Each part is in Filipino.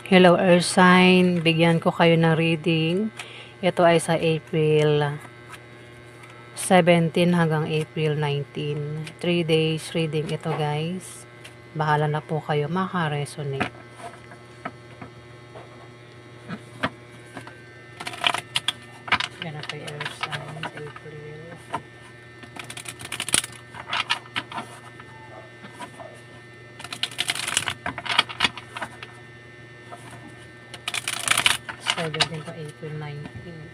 Hello Earth sign, bigyan ko kayo ng reading. Ito ay sa April 17 hanggang April 19. 3 days reading ito guys. Bahala na po kayo maka-resonate. Yan ako yung Earth sign sa April. To April 19.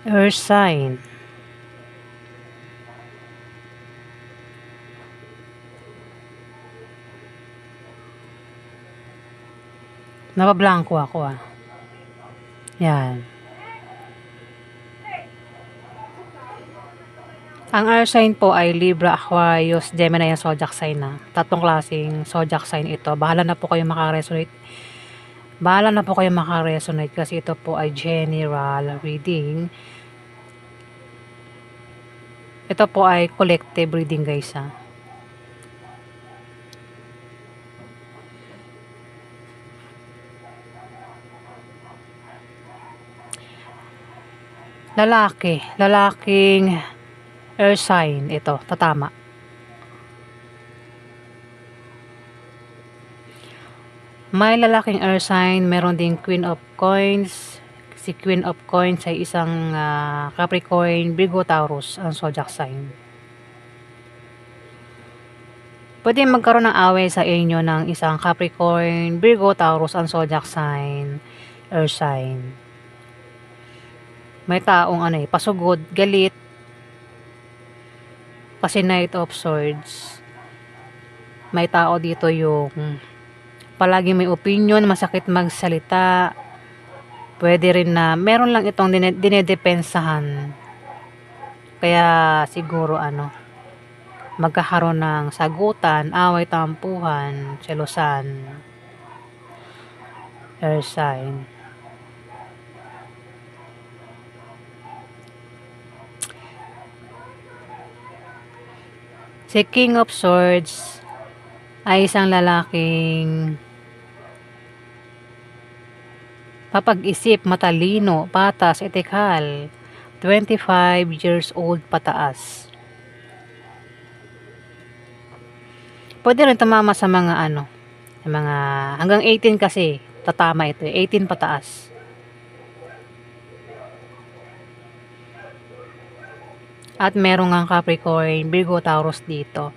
Earth sign. Nabablanko ako Yan. Ang earth sign po ay Libra, Aquarius, Gemini, and Zodiac sign na. Tatlong klaseng Zodiac sign ito. Bahala na po kayo makaresonate. Kasi ito po ay general reading. Ito po ay collective reading guys Lalaking earth sign ito, tatama. May lalaking earth sign, meron ding Queen of Coins. Si Queen of Coins ay isang Capricorn, Virgo, Taurus ang zodiac sign. Pwede magkaroon ng away sa inyo ng isang Capricorn, Virgo, Taurus ang zodiac sign, earth sign. May taong pasugod, galit, kasi Knight of Swords. May tao dito yung palagi may opinion, masakit magsalita. Pwede rin na meron lang itong dinedepensahan. Kaya siguro magkakaroon ng sagutan, away, tampuhan, selosan. Air sign. Si King of Swords ay isang lalaking papag-isip, matalino, patas, etikal, 25 years old pataas. Pwede rin tumama sa mga hanggang 18 kasi tatama ito, 18 pataas. At meron ngang Capricorn, Virgo, Taurus dito.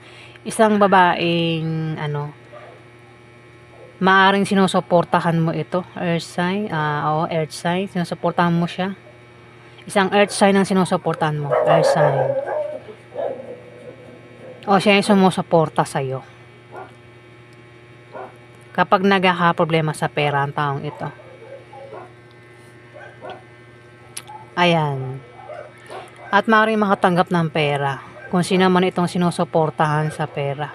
Isang babaeng maaring sinusuportahan mo ito, earth sign, earth sign, sinusuportahan mo siya. Isang earth sign ang sinusuportahan mo, earth sign. O siya yung sumusuporta sa'yo. Kapag nagkakaproblema sa pera ang taong ito. Ayan. At maaaring makatanggap ng pera kung sino man itong sinusuportahan sa pera.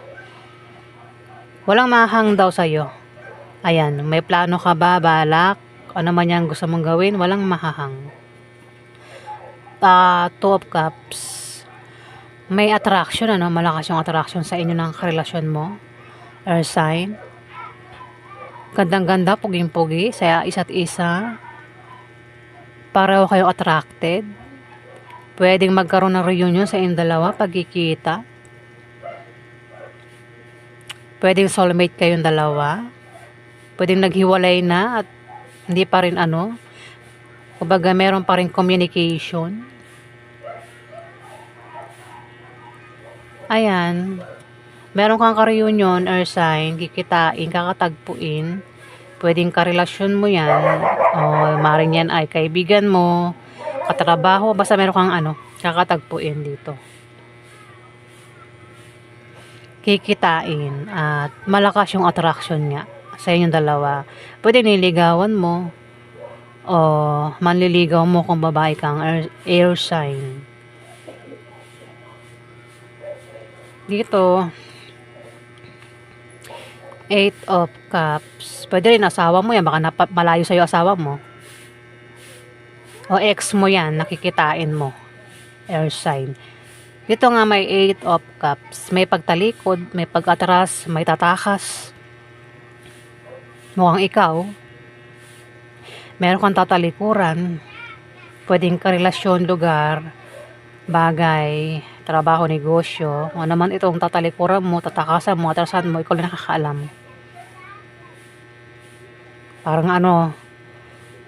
Walang mahang daw sa'yo. Ayan, may plano ka ba, balak? Ano man yan gusto mong gawin, walang mahahang. Two of Cups. May attraction, malakas yung attraction sa inyo ng karelasyon mo. Earth sign. Gandang-ganda, puging-pugi sa isa't isa. Pareho kayo attracted. Pwedeng magkaroon ng reunion sa inyong dalawa, pagkikita. Pwedeng soulmate kayong dalawa. Pwedeng naghiwalay na at hindi pa rin kumbaga meron pa rin communication. Ayan. Meron kang ka-reunion or sign, kikitain, kakatagpuin. Pwedeng karelasyon mo yan. O maring yan ay kaibigan mo, katrabaho, basta meron kang kakatagpuin dito. Kikitain at malakas yung attraction niya sa inyong dalawa. Pwede niligawan mo o manliligaw mo kung babae kang air sign. Dito, 8 of Cups. Pwede rin asawa mo yan, baka malayo sa'yo asawa mo. O ex mo yan, nakikitain mo. Air sign. Dito nga may 8 of Cups. May pagtalikod, may pag-atras, may tatakas. Mukhang ikaw. Meron kang tatalikuran. Pwedeng karelasyon, lugar, bagay, trabaho, negosyo. Kung naman itong tatalikuran mo, tatakasan mo, atrasan mo, ikaw na nakakaalam.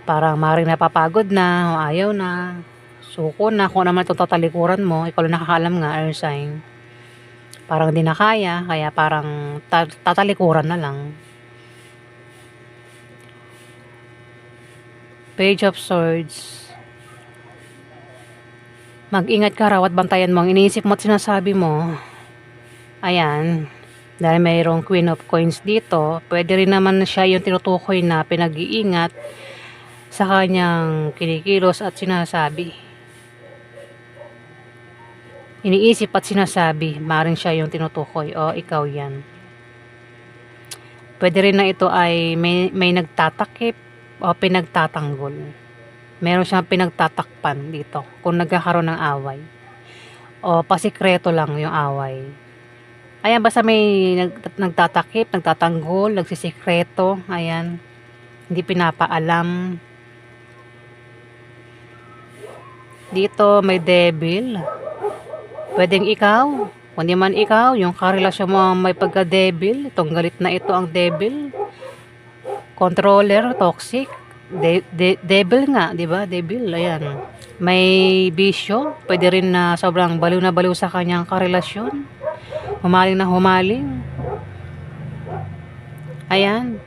Parang maring napapagod na, ayaw na, suko na, kung naman itong tatalikuran mo, ikaw na nakakaalam nga, air sign. Parang di na kaya, kaya parang tatalikuran na lang. Page of Swords. Mag-ingat ka raw at bantayan mo ang iniisip mo at sinasabi mo. Ayan. Dahil mayroong Queen of Coins dito, pwede rin naman siya yung tinutukoy na pinag-iingat sa kanyang kinikilos at sinasabi. Iniisip at sinasabi, maaaring siya yung tinutukoy o ikaw yan. Pwede rin na ito ay may nagtatakip o pinagtatanggol. Meron siyang pinagtatakpan dito kung nagkakaroon ng away. O pasikreto lang yung away. Ayan, basta may nagtatakip, nagtatanggol, nagsisikreto. Ayan. Hindi pinapaalam. Dito may devil. Pwedeng ikaw. Kung di man ikaw, yung karelasyon mo may pagka-devil. Itong galit na ito ang devil. Controller, toxic. Devil nga, di ba? Devil, ayan. May bisyo. Pwede rin na sobrang baliw na baliw sa kanyang karelasyon. Humaling na humaling. Ayan.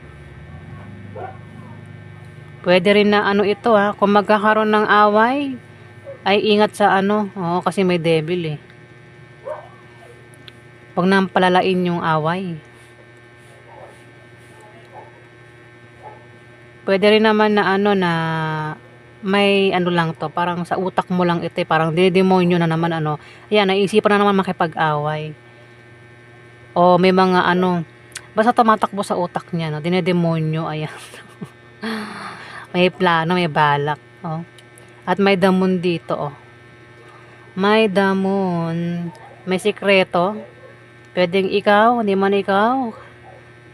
Pwede rin na ito kung magkakaroon ng away, ay ingat sa kasi may devil eh. Huwag nang palalain yung away. Pwede rin naman na na may lang to, parang sa utak mo lang ito eh, parang dinedemonyo na naman ayan, naisipan na naman makipag-away. O may mga basta tumatakbo sa utak niya, dinedemonyo, ayan. May plano, may balak, At may damon dito, May damon, may sikreto. Pwedeng ikaw, hindi man ikaw.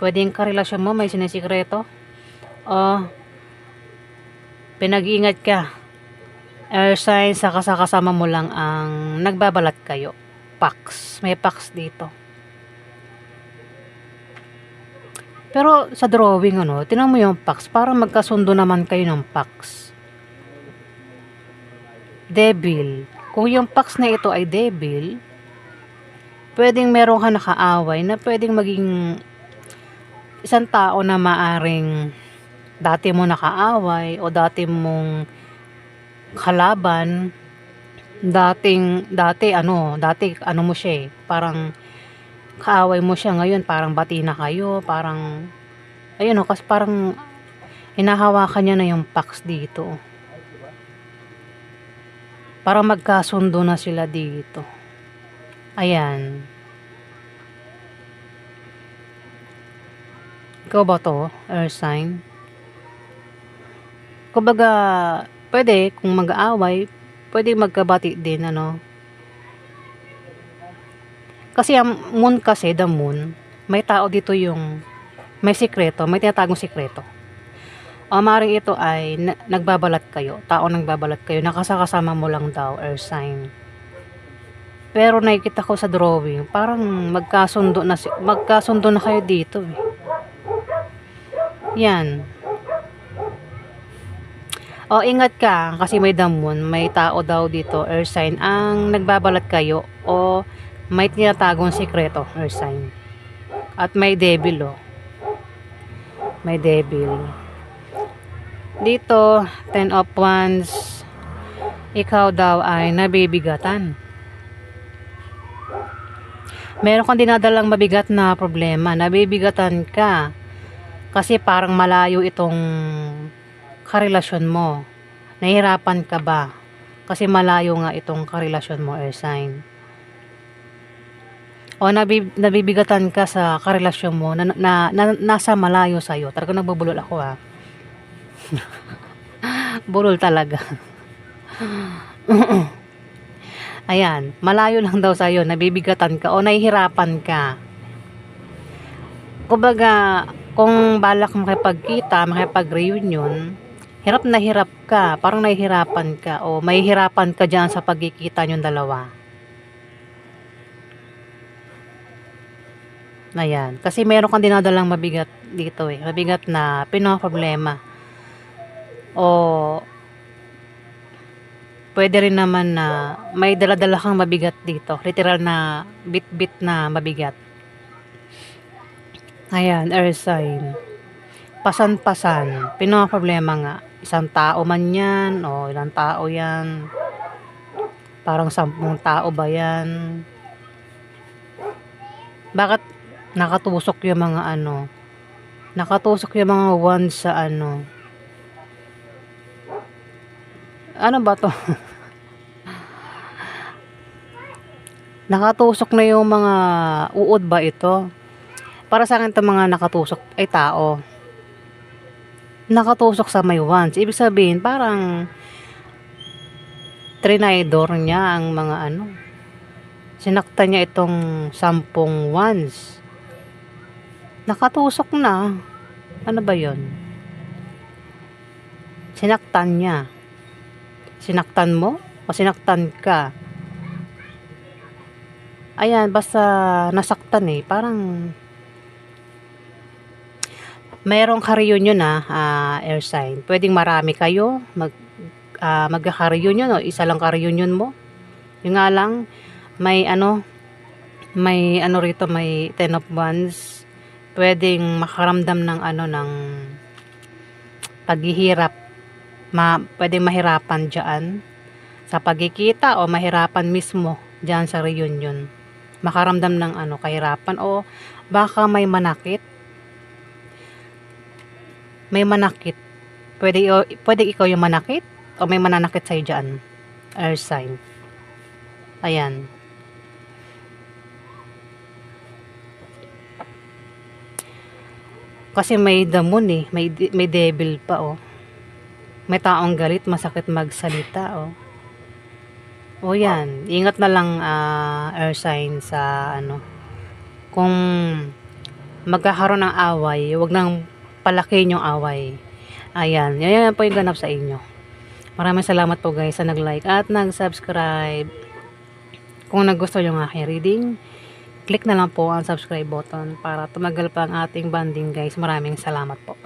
Pwedeng karelasyon mo, may sinisikreto. Pinag-iingat ka. Air sign, sa kasama mo lang ang nagbabalat kayo. Pax, may pax dito. Pero sa drawing tinan mo yung pax, para magkasundo naman kayo ng pax. Devil, Kung yung Pax na ito ay devil, pwedeng meron ka nakaaway na pwedeng maging isang tao na maaring dati mo nakaaway o kalaban, dati ano mo siya parang kaaway mo siya, ngayon parang bati na kayo, parang ayun kasi parang hinahawakan niya na yung Pax dito. Parang magkasundo na sila dito. Ayan. Ikaw ba to, earth sign? Kumbaga, pwede kung mag-aaway, pwede magkabati din, ano. Kasi ang moon kasi, the moon, may tao dito yung may sikreto, may tinatagong sikreto. O maaaring ito ay nagbabalat kayo, tao nagbabalat kayo, nakasakasama mo lang daw, earth sign. Pero nakikita ko sa drawing, parang magkasundo na kayo dito eh. Yan. O ingat ka kasi may damon, may tao daw dito, earth sign, ang nagbabalat kayo o may tinatagong sikreto, earth sign. At may devil May devil. Dito, 10 of wands, ikaw daw ay nabibigatan. Meron kang dinadalang mabigat na problema, nabibigatan ka. Kasi parang malayo itong karelasyon mo. Nahihirapan ka ba? Kasi malayo nga itong karelasyon mo, air sign. O nabibigatan ka sa karelasyon mo na nasa malayo sa'yo. Talagang nagbubulol ako ha. Bulol talaga. Ayan, malayo lang daw sa'yo, nabibigatan ka o nahihirapan ka. Kumbaga, kung balak makipagkita, makipag-reunion, hirap na hirap ka, parang nahihirapan ka o mahihirapan ka dyan sa pagkikita nyong dalawa. Ayan, kasi meron kang dinadalang mabigat dito mabigat na pinoproblema. O pwede rin naman na may daladala kang mabigat dito, literal na bit-bit na mabigat. Ayan, earth sign. Pasan-pasan, pinoproblema nga. Isang tao man yan o ilang tao yan. Parang 10 tao ba yan? Bakit nakatusok yung mga nakatusok yung mga wands sa ano ba to? Nakatusok na yung mga uod ba ito? Para sa akin itong mga nakatusok ay tao. Nakatusok sa may wands. Ibig sabihin parang trinidor niya ang mga sinaktan niya itong 10 wands. Nakatusok na. Ano ba yon? Sinaktan niya. Sinaktan mo o sinaktan ka? Ayan, basta nasaktan parang mayroong ka-reunion air sign. Pwedeng marami kayo magka-reunion o isa lang ka-reunion mo. Yung nga lang may rito, may 10 of wands. Pwedeng makaramdam ng ng paghihirap. Pwedeng mahirapan diyan sa pagkikita o mahirapan mismo diyan sa reunion. Makaramdam ng kahirapan o baka may manakit. May manakit. Pwede ikaw yung manakit o may mananakit sa'yo dyan. Earth sign. Ayan. Kasi may damon may devil pa May taong galit, masakit magsalita O yan, ingat na lang earth sign sa kung magkakaroon ng away, wag nang palakihin yung away. Ayan, yan po yung ganap sa inyo. Maraming salamat po guys sa nag-like at nag-subscribe. Kung nagustuhan yung aking reading, click na lang po ang subscribe button para tumagal pa ang ating bonding guys. Maraming salamat po.